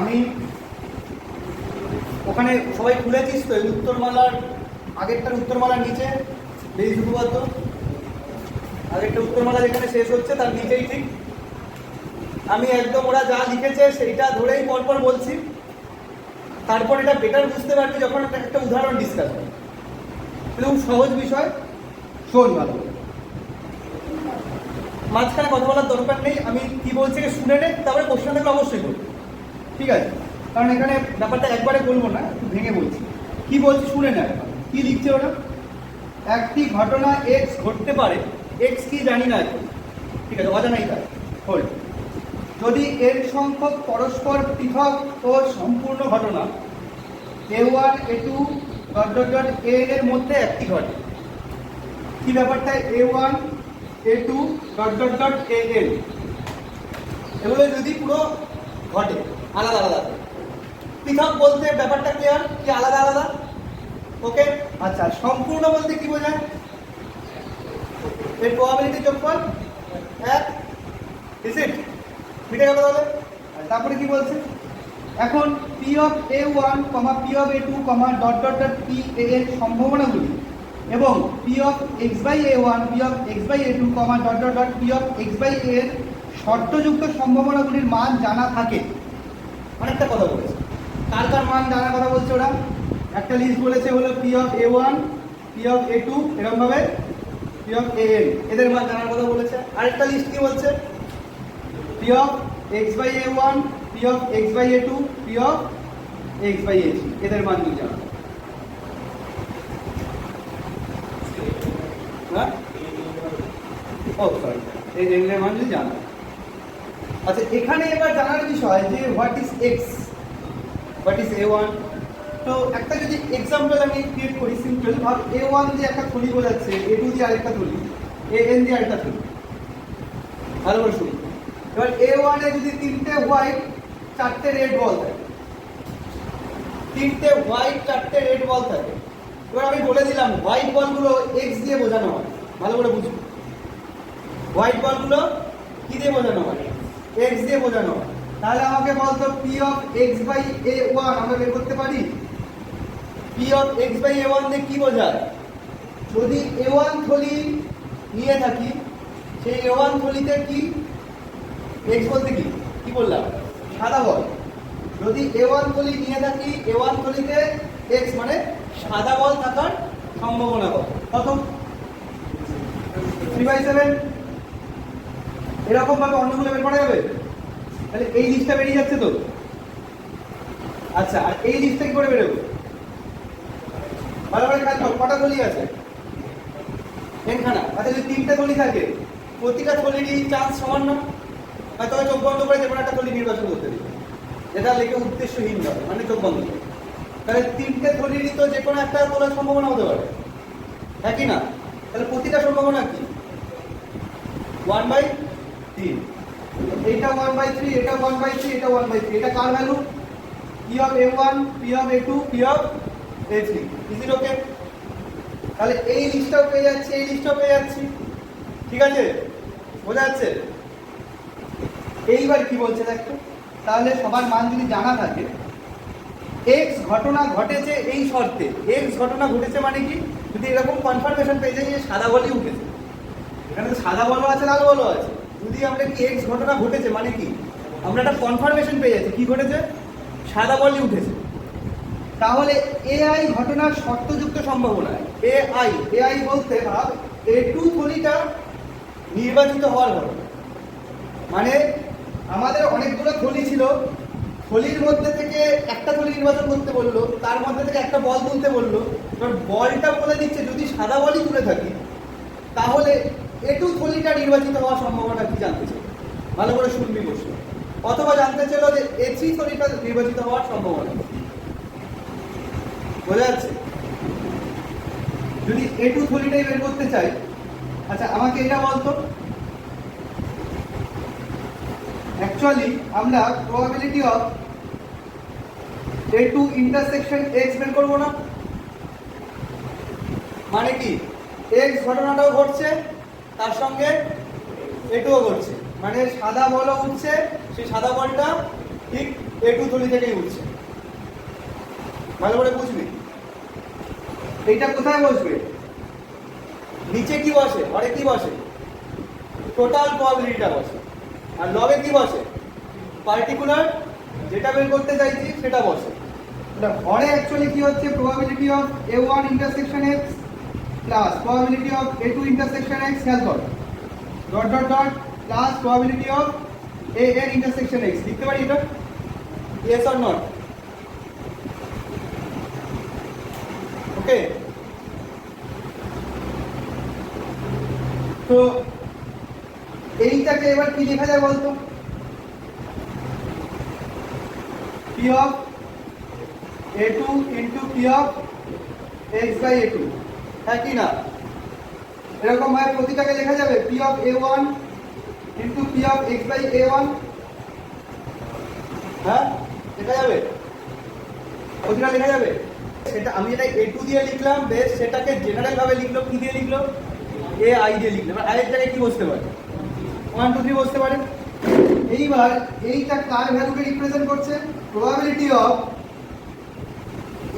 আমি ওখানে সবাই খুলেছিস তো এই উত্তরমালার আগেরটার উত্তরমালার নিচে বেশ শুধুমাত্র আগেরটা উত্তরমালা যেখানে শেষ হচ্ছে তার নিচেই ঠিক আমি একদম ওরা যা লিখেছে সেইটা ধরেই পরপর বলছি। তারপর এটা বেটার বুঝতে পারবি যখন একটা উদাহরণ ডিসকাস হবে। খুব সহজ বিষয়, শোন ভালো, মাঝখানে কথা বলার দরকার নেই। আমি কি বলছি শুনে নে, তারপরে কোশ্চেন থাকলে অবশ্যই বলবো, ঠিক আছে? কারণ এখানে ব্যাপারটা একবারে বলবো না, একটু ভেঙে বলছি। কি বলছি শুনে নে। কি লিখছে ওরা? একটি ঘটনা এক্স ঘটতে পারে, এক্স কি জানি না এখন, ঠিক আছে, অজানাই তার হোল্ড। যদি এর সংখ্যক পরস্পর পৃথক ও সম্পূর্ণ ঘটনা A1 A2 A এর মধ্যে একটি ঘটে। কি ব্যাপারটা? A1 A2 AN এগুলো যদি পুরো ঘটে আলাদা আলাদা, পৃথক বলতে ব্যাপারটা ক্লিয়ার কি আলাদা আলাদা? ওকে, আচ্ছা। সম্পূর্ণ বলতে কি বোঝায়? এর প্রবাবিলিটি যোগফল 1, ইজ ইট? মিটে গেল তাহলে। তারপরে কি বলছে? এখন P of A1, P of A2, P এর সম্ভাবনাগুলি এবং P of x by A1, P of x by A2, P of x by A এর শর্তযুক্ত সম্ভাবনাগুলির মান জানা থাকে। অনেকটা কথা বলেছে। কার কার মান জানার কথা বলছে ওরা? একটা লিস্ট বলেছে হলো P of A1, P of A2, এরকম ভাবে P of AN, এদের মান জানার কথা বলেছে। আরেকটা লিস্ট কি বলছে? P of x by A1, P of x by A2, P of x by A3, এদের মান জানা। হ্যাঁ, ও সরি, এই এর মান জানা। আচ্ছা, এখানে এবার জানার বিষয় যে what is x, what is A1। তো একটা যদি এক্সাম্পল আমি ক্রিয়েট করি, সিম্পল ভাব, A1 দিয়ে একটা থলি বোঝাচ্ছে, A2 দিয়ে আরেকটা থলি, AN দিয়ে আরেকটা থলি। ভালো করে শুনি। এবার A1 এ যদি 3টে হোয়াইট 4টে রেড বল থাকে, 3টে হোয়াইট 4টে রেড বল থাকে। এবার আমি বলে দিলাম হোয়াইট বলগুলো এক্স দিয়ে বোঝানো হয়। ভালো করে বুঝুন, হোয়াইট বলগুলো কি দিয়ে বোঝানো হয়? এক্স দিয়ে বোঝানো হয়। তাহলে আমাকে বলতো P of x by A1 আমরা বের করতে পারি। P of x by A1 দিয়ে কি বোঝায়? যদি A1 থলি নিয়ে থাকি, সেই A1 থলিতে কি x বলতে কি কি বললাম? সাদা বল। যদি A1 থলি নিয়ে থাকি, A1 থলিতে x মানে সাদা বল থাকার সম্ভাবনা কত? 3/7। এরকম ভাবে অন্যগুলো বের করা যাবে? তাহলে এই লিস্টটা বেরিয়ে যাচ্ছে তো। আচ্ছা, আর এই লিস্টটা কি করে বেরোবে? ভালো করে কাজ করো। কটা থলি আছে? এখানা। আচ্ছা, যদি 3টে থলি থাকে, প্রতিটা থলিরই চান্স সমান না? হয়তো চোখ বন্ধ করে যে কোনো একটা থলি নির্বাচন করতে দিবে, যেটা লেখে উদ্দেশ্যহীন হবে, মানে চোখ বন্ধ করে। তাহলে 3টে থলিরই তো যে কোনো একটা তোলার সম্ভাবনা হতে পারে, হ্যাঁ কি না? তাহলে প্রতিটা সম্ভাবনা কি? 1/3। এইটা 1/3, এটা 1/3, এটা 1/3। এটা কার value? P of A1, P of A2, P of A3। Is it okay? তাহলে এই লিস্টটাও পেয়ে যাচ্ছি, এই লিস্টটাও পেয়ে যাচ্ছি, ঠিক আছে? বোঝা যাচ্ছে? এইবার কি বলছে দেখো, তাহলে সবার মান যদি জানা থাকে, এক্স ঘটনা ঘটেছে এই শর্তে। এক্স ঘটনা ঘটেছে মানে কি? যদি এরকম কনফার্মেশন পেয়ে যাই যে সাদা বলই উঠেছে, এখানে তো সাদা বলও আছে লাল বলও আছে, যদি আমরা কি এক্স ঘটনা ঘটেছে মানে কি আমরা একটা কনফার্মেশন পেয়ে যাচ্ছি কি ঘটেছে, সাদা বলই উঠেছে, তাহলে AI ঘটনার শর্তযুক্ত সম্ভাবনা। AI বলতে ভাব A2 থলিটা নির্বাচিত হওয়ার ঘটনা। মানে আমাদের অনেকগুলো থলি ছিল, থলির মধ্যে থেকে একটা থলি নির্বাচন করতে বললো, তার মধ্যে থেকে একটা বল তুলতে বললো। এবার বলটা বলে দিচ্ছে যদি সাদা বলই তুলে থাকি, তাহলে A2 থলিটা নির্বাচিত হওয়ার সম্ভাবনা কি জানতে চাই? ভালো করে শুনবি বসে। অথবা জানতে চাইল যে A3 থলিটা নির্বাচিত হওয়ার সম্ভাবনা। বোঝা যাচ্ছে? যদি A2 থলিটাই বের করতে চাই, আচ্ছা আমাকে এটা বলতো, অ্যাকচুয়ালি আমরা probability of A2 intersection x বের করবো না? মানে কি x ঘটনাটাও ঘটছে, তার সঙ্গে A2ও ঘটছে, মানে সাদা বলও উঠছে, সেই সাদা বলটা ঠিক A2 থলি থেকেই উঠছে। ভালো করে বুঝবি। এইটা কোথায় বসবে? নিচে কি বসে? হরে কি বসে? টোটাল প্রবাবিলিটিটা বসে। আর লবে কি বসে? পার্টিকুলার যেটা বের করতে চাইছি সেটা বসে। হরে অ্যাকচুয়ালি কি হচ্ছে? Probability of A1 intersection x plus probability of A2 intersection x খেয়াল কর, dot dot dot plus probability of AN intersection x। লিখতে পারি এটা? Yes or not? ওকে, তো এইটাকে এবার কি লেখা যায় বলতো? P of A2 into P of x by A2, হ্যাঁ কি না? এরকম ভাবে প্রতিটাকে লেখা যাবে P of A1 into P of x by A1, হ্যাঁ লেখা যাবে, প্রতিটা লেখা যাবে। সেটা আমি যেটা A2 দিয়ে লিখলাম বেশ, সেটাকে জেনারেল ভাবে লিখলো কি দিয়ে লিখলো? AI দিয়ে লিখলো। এবার I এর জায়গায় কি বসতে পারে? 1 2 3 বসতে পারে। এইবার এইটা কার ভ্যালুকে রিপ্রেজেন্ট করছে? Probability of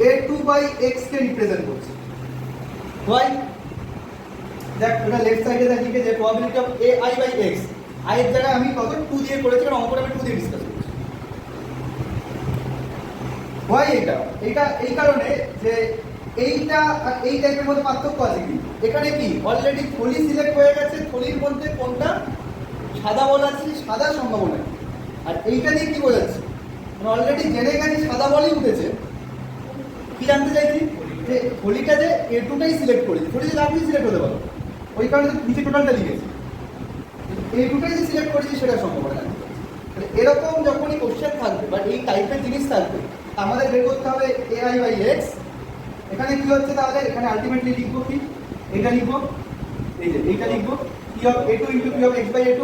A2 by x কে রিপ্রেজেন্ট করছে। ওয়াই দেখ, ওটা লেফট সাইডে দেখ লিখে যে probability of AI by x, I এর জায়গায় আমি কত 2 দিয়ে করেছি, কারণ অঙ্কটা আমি 2 দিয়ে ডিসকাস করছি। ওয়াই এটা এই কারণে যে এইটা আর এই টাইপের মধ্যে পার্থক্য আছে কি? এখানে কি অলরেডি থলি সিলেক্ট হয়ে গেছে, থলির মধ্যে কোনটা সাদা বল আছে, সাদা সম্ভাবনা। আর এইটা দিয়ে কি বোঝাচ্ছে? মানে অলরেডি জেনে গেছি সাদা বলই উঠেছে। কি জানতে চাইছি? যে থলিটা যে A2টাই সিলেক্ট করেছি, থলি যে আপনি সিলেক্ট হতে পারো, ওই কারণে নিচে টোটালটা লিখেছি। A2টাই যে সিলেক্ট করেছি সেটা সম্ভাবনা জানতে চাইছি। এরকম যখনই কোশ্চেন থাকবে বা এই টাইপের জিনিস থাকবে, আমাদের বের করতে হবে AI বাই x। এখানে কি হচ্ছে তাহলে? এখানে আলটিমেটলি লিখবো কি? এটা লিখবো, এই যে এইটা লিখবো P of A2 into P of x by A2।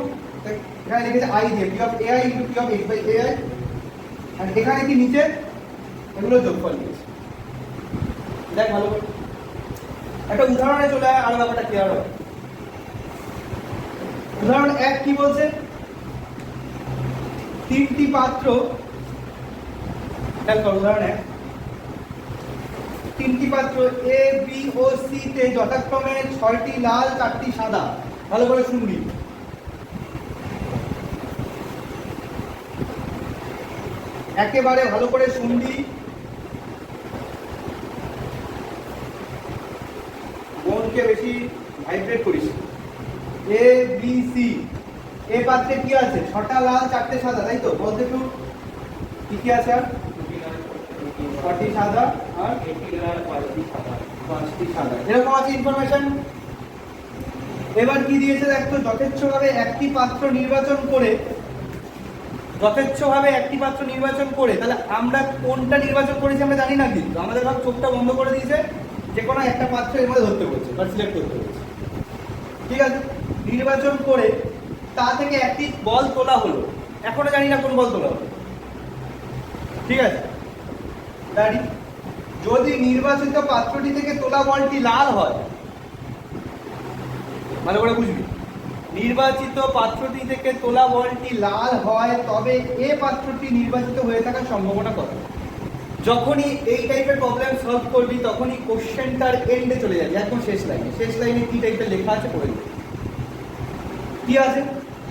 এখানে লিখেছে I দিয়ে P of AI into P of x by AI। আর এখানে কি নিচে এগুলো যোগফল লিখেছে। দেখ ভালো করে একটা উদাহরণে চলে আয়, আরো ব্যাপারটা ক্লিয়ার হবে। উদাহরণ 1 কি বলছে? তিনটি পাত্র, খেয়াল কর উদাহরণ 1, তিনটি পাত্র A B ও C তে যথাক্রমে 6টি লাল 4টি সাদা। ভালো করে শুনবি। একেবারে ভালো করে শুনবি, মনকে বেশি ভাইব্রেট করিস। A B C, এ পাত্রে কি আছে? 6টা লাল 4টে সাদা, তাই তো? বলতে একটু কি কি আছে? আর 6টি সাদা আর 5টি সাদা, এরকম আছে ইনফরমেশন। এবার কি দিয়েছে দেখো, যথেচ্ছভাবে একটি পাত্র নির্বাচন করে, তাহলে আমরা কোনটা নির্বাচন করেছি আমরা জানি না, কিন্তু আমাদের ভাব চোখটা বন্ধ করে দিয়েছে, যে কোনো একটা পাত্র এর মধ্যে ধরতে বলছে বা সিলেক্ট করতে বলছে। ঠিক আছে, নির্বাচন করে তা থেকে একটি বল তোলা হলো, এখনো জানি না কোন বল তোলা হলো। ঠিক আছে, দাঁড়ি যদি নির্বাচিত পাত্রটি থেকে তোলা বলটি লাল হয়, ভালো করে বুঝবি, নির্বাচিত পাত্রটি থেকে তোলা বলটি লাল হয়, তবে এ পাত্রটি নির্বাচিত হয়ে থাকার সম্ভাবনা কত? যখনই এই টাইপের প্রবলেম সলভ করবি, তখনই কোশ্চেনটার এন্ডে চলে যাবে। এখন শেষ লাইনে কি টাইপের লেখা আছে পড়ে যাবে। কি আছে?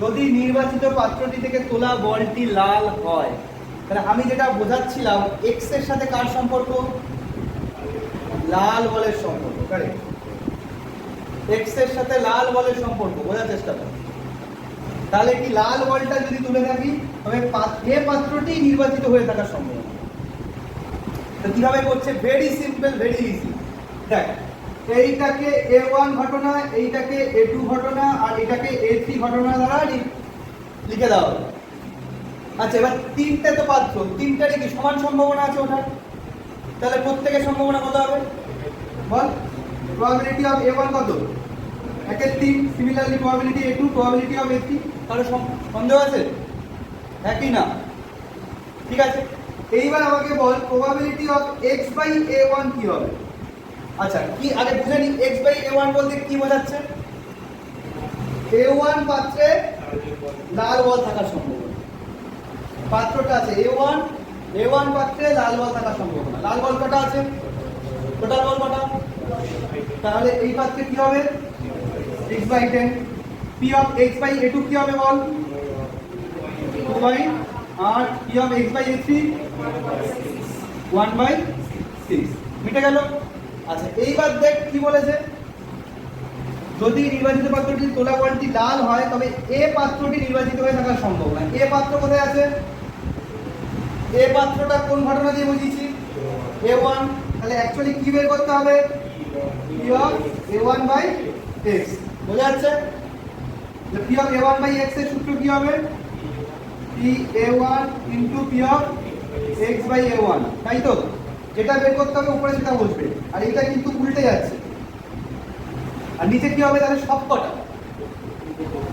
যদি নির্বাচিত পাত্রটি থেকে তোলা বলটি লাল হয়, তাহলে আমি যেটা বোঝাচ্ছিলাম, এক্স এর সাথে কার সম্পর্ক? লাল বলের সম্পর্ক। কারেক্ট, এক্স এর সাথে লাল বলের সম্পর্ক বোঝার চেষ্টা কর। তাহলে কি লাল বলটা যদি তুলে থাকি, তবে এ পাত্রটি নির্বাচিত হয়ে থাকার সম্ভাবনা। তো কিভাবে করছে? Very simple, very easy. দেখ, এইটাকে A1 ঘটনা, এইটাকে A2 ঘটনা, আর এটাকে A3 ঘটনা দ্বারা লিখে দেওয়া হবে। আচ্ছা, এবার তিনটে তো পাত্র, তিনটারই কি সমান সম্ভাবনা আছে ওঠার? তাহলে প্রত্যেকের সম্ভাবনা কত হবে বল? প্রবাবিলিটি অফ A1 কত? 1/3। Similarly probability A2, probability of A3। তাহলে সন্দেহ আছে? একই না? ঠিক আছে, এইবার আমাকে বল probability of x by A1 কি হবে? আচ্ছা, কি আগে বুঝে নি, x বাই A1 বলতে কি বোঝাচ্ছে? A1 পাত্রে লাল বল থাকার সম্ভাবনা। পাত্রটা আছে A1 পাত্রে লাল বল থাকার সম্ভাবনা। লাল বল কটা আছে? টোটাল বল কটা? তাহলে এই পাত্রে কি হবে? x/10। p of x/a2 কি হবে বল? 2/8। আর p of x/a3 1/6। মিটে গেল। আচ্ছা এইবার দেখ কি বলেছে, যদি নির্বাচিত পাত্রটি তোলা বলটি লাল হয় তবে এ পাত্রটি নির্বাচিত হয়ে থাকার সম্ভাবনা। এ পাত্র কোথায় আছে? এ পাত্রটা কোন ঘটনা দিয়ে বুঝিয়েছি? A1। তাহলে অ্যাকচুয়ালি কি বের করতে হবে? p of a1/x। বোঝা যাচ্ছে? p of a1/x এর সূত্র কি হবে? pa1 p of x/a1, তাই তো? যেটা বের করতে হবে উপরে সেটা বসবে, আর এটা কিন্তু উল্টে যাচ্ছে। আর নিচে কি হবে তাহলে? সবকটা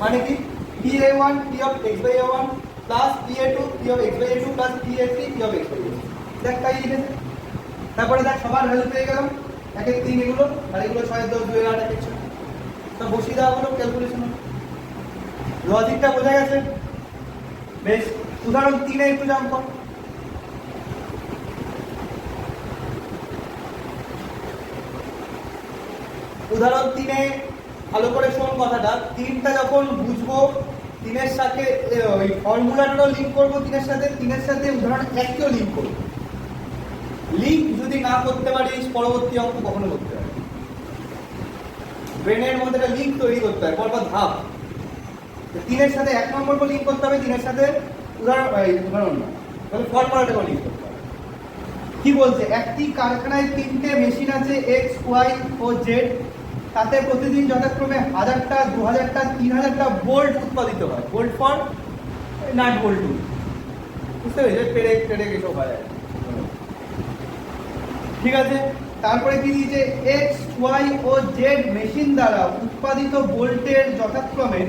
মানে কি pa1 p of x/a1 plus pa2 p of x/a2 plus pa3 p of x/a2। দেখ তাই লিখেছে। তারপরে দেখ সবার ভ্যালু পেয়ে গেলাম, 1 এর 3 এগুলো, আর এগুলো 6 এর 10 2 এর 8 1 এর 6। তো বসিয়ে দেওয়া হলো ক্যালকুলেশন। লজিকটা বোঝা গেছে? বেশ, উদাহরণ 3 এ একটু জাম্প কর। উদাহরণ 3 এ ভালো করে শোন কথাটা। 3টা যখন বুঝবো, 3 সাথে ওই ফর্মুলাটাও লিংক করবো, 3 সাথে উদাহরণ 1 কেও লিংক করবো। লিংক যদি না করতে পারিস পরবর্তী অঙ্ক কখনো করতে পারি। ব্রেনের মধ্যে একটা লিংক তৈরি করতে হয়, পরপর ধাপ। 3 সাথে 1 নম্বরকে লিংক করতে হবে, 3 সাথে উদাহরণ না, তাহলে ফর্মুলাটাকে লিংক করতে হবে। কি বলছে? একটি কারখানায় 3টে মেশিন আছে x, y ও z। তাতে প্রতিদিন যথাক্রমে 1000টা, 2000টা, 3000টা বোল্ট উৎপাদিত হয়। বোল্ট ফর নাট বোল্ট, বুঝতে পেরেছি? পেরেক এসব হয়। ঠিক আছে, তারপরে কি দিয়েছে? x, y ও z মেশিন দ্বারা উৎপাদিত বোল্টের যথাক্রমে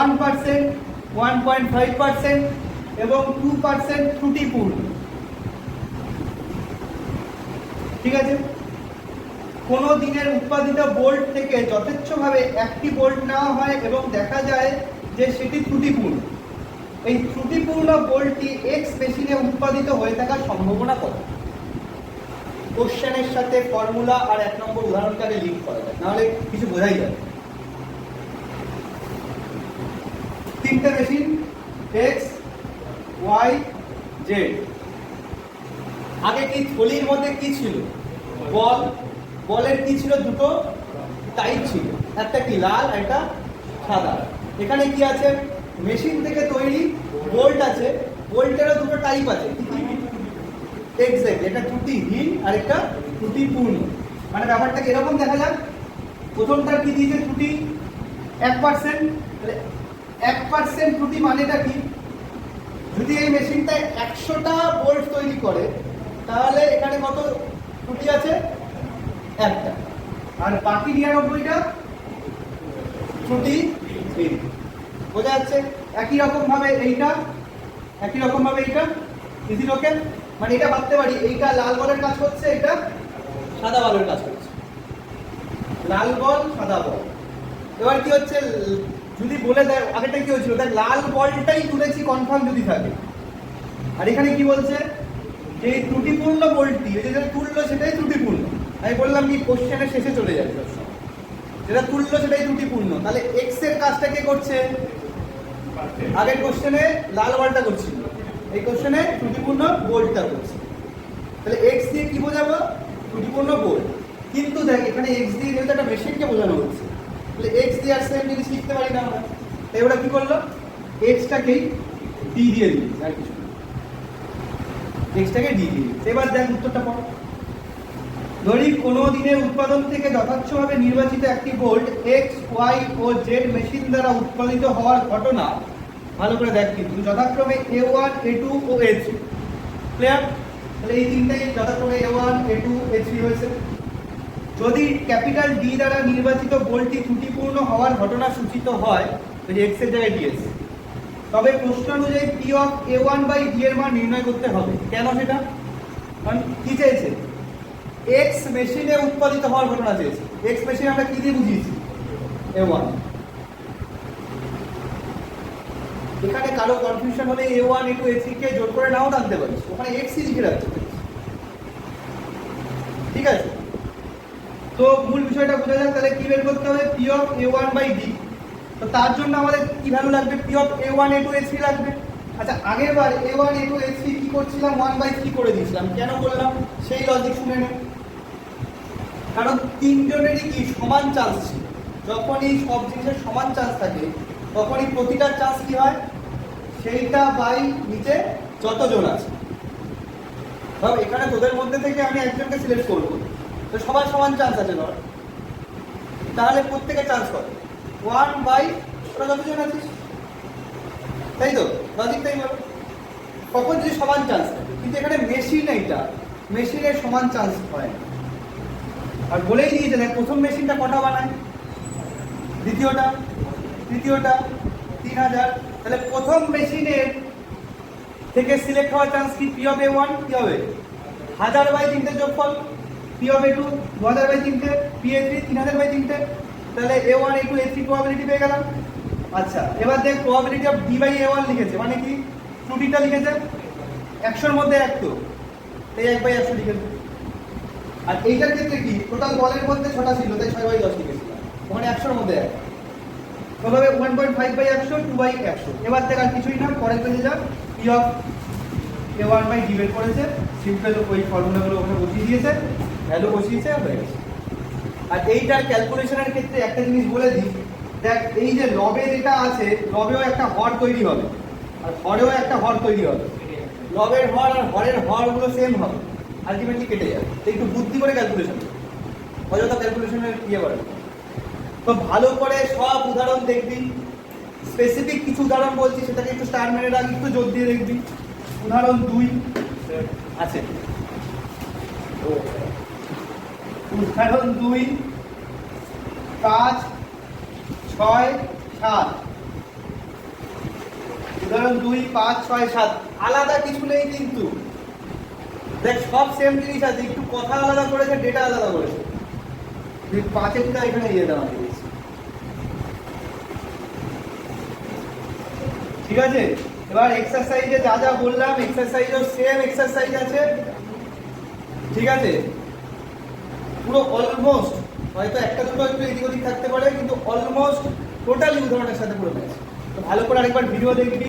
1%, 1.5% এবং 2% ত্রুটিপূর্ণ। ঠিক আছে, কোন দিনের উৎপাদিত বোল্ট থেকে যথেচ্ছভাবে একটি বোল্ট নেওয়া হয় এবং দেখা যায় যে সেটি ত্রুটিপূর্ণ। এই ত্রুটিপূর্ণ বোল্টটি এক্স মেশিনে উৎপাদিত হয়ে থাকার সম্ভাবনা কত? কোশ্চেনের সাথে ফর্মুলা আর 1 নম্বর উদাহরণটাকে লিংক করা যায়, নাহলে কিছু বোঝাই যাবে। 3টে মেশিন এক্স, ওয়াই, জেড। আগে কি থলির মধ্যে কি ছিল? বল। বলের কি ছিল? দুটো টাইপ ছিল, একটা কি লাল, একটা সাদা। এখানে কি আছে? মেশিন থেকে তৈরি বোল্ট আছে, বোল্টেরও দুটো টাইপ আছে। এক্স্যাক্ট, এটা ত্রুটিহীন আর একটা ত্রুটিপূর্ণ। মানে ব্যাপারটা এরকম দেখা যাক। প্রথমটার কি দিয়েছে? ত্রুটি 1%। 1% ত্রুটি মানেটা কি? যদি এই মেশিনটা 100টা বোল্ট তৈরি করে তাহলে এখানে কত ত্রুটি আছে? একটা। আর বাকি 99টা ত্রুটি। বোঝা যাচ্ছে? একই রকম ভাবে এইটা, একই রকম ভাবে এইটা। ইজি লোকে মানে এটা ভাবতে পারি এইটা লাল বলের কাজ করছে, এটা সাদা বলের কাজ করছে। লাল বল, সাদা বল। এবার কি হচ্ছে? যদি বলে দেয় আগেটা কি হয়েছিল, দেখ লাল বলটাই তুলেছি কনফার্ম যদি থাকে। আর এখানে কি বলছে? যে এই ত্রুটিপূর্ণ বলটি, যেটা তুললো সেটাই ত্রুটিপূর্ণ। আমি বললাম কি কোশ্চেনের শেষে চলে যাবে, যেটা তুললো সেটাই ত্রুটিপূর্ণ। তাহলে এক্স এর কাজটা কে করছে? আগের কোশ্চেনে লাল বলটা করছিল, এই কোশ্চেনে ত্রুটিপূর্ণ বোল্টটা করছে। তাহলে এক্স দিয়ে কি বোঝাবো? ত্রুটিপূর্ণ বোল্ট। কিন্তু দেখ এখানে এক্স দিয়ে যেহেতু একটা মেশিনকে বোঝানো হচ্ছে, তাহলে এক্স দিয়ে আর সেম জিনিস লিখতে পারি না আমরা। তাই ওরা কি করলো? এক্সটাকেই ডি দিয়ে দিল, আর কিছু এক্সটাকে ডি দিয়ে। এবার দেখ উত্তরটা পড়ো। ধরি কোনো দিনের উৎপাদন থেকে যথার্থভাবে নির্বাচিত একটি বোল্ট এক্স, ওয়াই ও জেড মেশিন দ্বারা উৎপাদিত হওয়ার ঘটনা, ভালো করে দেখ কিন্তু, যথাক্রমে A1, A2 ও A3। ক্লিয়ার? তাহলে এই তিনটাই যথাক্রমে A1, A2, A3 হয়েছে। যদি ক্যাপিটাল ডি দ্বারা নির্বাচিত বোল্টটি ত্রুটিপূর্ণ হওয়ার ঘটনা সূচিত হয়, যদি এক্স এর জায়গায় ডিএস, তবে প্রশ্ন অনুযায়ী P of A1/D এর মান নির্ণয় করতে হবে। কেন সেটা? কারণ কি চেয়েছে? এক্স মেশিনে উৎপাদিত হওয়ার ঘটনা চেয়েছে। এক্স মেশিন আমরা কি দিয়ে বুঝিয়েছি? A1। এখানে কারো কনফিউশন হলে A1 A2 A3 কে জোর করে নাও টানতে পারিস, ওখানে x লিখে রাখতে পারিস। ঠিক আছে, তো মূল বিষয়টা বোঝা যাক। তাহলে কি বের করতে হবে? P of A1/D। তো তার জন্য আমাদের কি ভ্যালু লাগবে? P of A1 A2 A3 লাগবে। আচ্ছা, আগের বার A1 A2 A3 কি করছিলাম? 1/3 করে দিয়েছিলাম। কেন করলাম সেই লজিক শুনে নে। কারণ তিনজনেরই কি সমান চান্স ছিল। যখনই সব জিনিসের সমান চান্স থাকে তখনই প্রতিটার চান্স কি হয়? সেইটা বাই নিচে যতজন আছে। ভাব এখানে তোদের মধ্যে থেকে আমি একজনকে সিলেক্ট করবো, তো সবার সমান চান্স আছে ধর, তাহলে প্রত্যেকের চান্স কত? 1/, তোরা যতজন আছিস, তাই তো লজিকটাই বলো। কখন যদি সমান চান্স থাকে, কিন্তু এখানে মেশিন, এইটা মেশিনের সমান চান্স হয় না। আর বলেই দিয়েছে দেখ, প্রথম মেশিনটা কটা বানায়, দ্বিতীয়টা, তৃতীয়টা, 3000। তাহলে প্রথম মেশিনের থেকে সিলেক্ট হওয়ার চান্স কি? P of A1 কি হবে? 1000/3 যোগফল, P of A2 2000/3, P A3 3000/3। তাহলে A1 A2 A3 প্রবাবিলিটি পেয়ে গেলাম। আচ্ছা, এবার দেখ প্রবাবিলিটি অফ D/A1 লিখেছে, মানে কি ত্রুটিটা লিখেছে 100-র মধ্যে 1, তো এই 1/100 লিখেছে। আর এইটার ক্ষেত্রে কি টোটাল বলের মধ্যে 6টা ছিল, তাই 6/10 লিখেছিলাম, ওখানে 100-র মধ্যে 1। তবে 1.5/100 2/100। এবার দেখ আর কিছুই না, পরের পেজে যা। P of A1/D বের করেছে, সিম্পল ওই ফর্মুলাগুলো ওখানে বসিয়ে দিয়েছে, ভ্যালু বসিয়েছে, হয়ে গেছে। আর এইটার ক্যালকুলেশনের ক্ষেত্রে একটা জিনিস বলে দিই, দেখ এই যে লবে যেটা আছে, লবেও একটা হর তৈরি হবে আর হরেও একটা হর তৈরি হবে। লবের হর আর হরের হরগুলো সেম হবে, আলটিমেটলি কেটে যাবে। তো একটু বুদ্ধি করে ক্যালকুলেশন, অযথা ক্যালকুলেশনের ইয়ে করে। তো ভালো করে সব উদাহরণ দেখবি, স্পেসিফিক কিছু উদাহরণ বলছি সেটাকে একটু স্টার মেরে রাখ, একটু জোর দিয়ে দেখবি। উদাহরণ 2 আছে, উদাহরণ 2 5 6 7। উদাহরণ 2 5 6 7, আলাদা কিছু নেই কিন্তু, দেখ সব সেম জিনিস আছে, একটু কথা আলাদা করেছে, ডেটা আলাদা করেছে। 5-এরটা এখানে ইয়ে দেওয়া আছে, ঠিক আছে। এবার এক্সারসাইজে যা যা বললাম, এক্সারসাইজও সেম এক্সারসাইজ আছে, ঠিক আছে। পুরো অলমোস্ট, হয়তো একটা দুটো একটু এদিক ওদিক থাকতে পারে, কিন্তু অলমোস্ট টোটালি উদাহরণের সাথে পুরো ম্যাচ। তো ভালো করে আরেকবার ভিডিও দেখবি।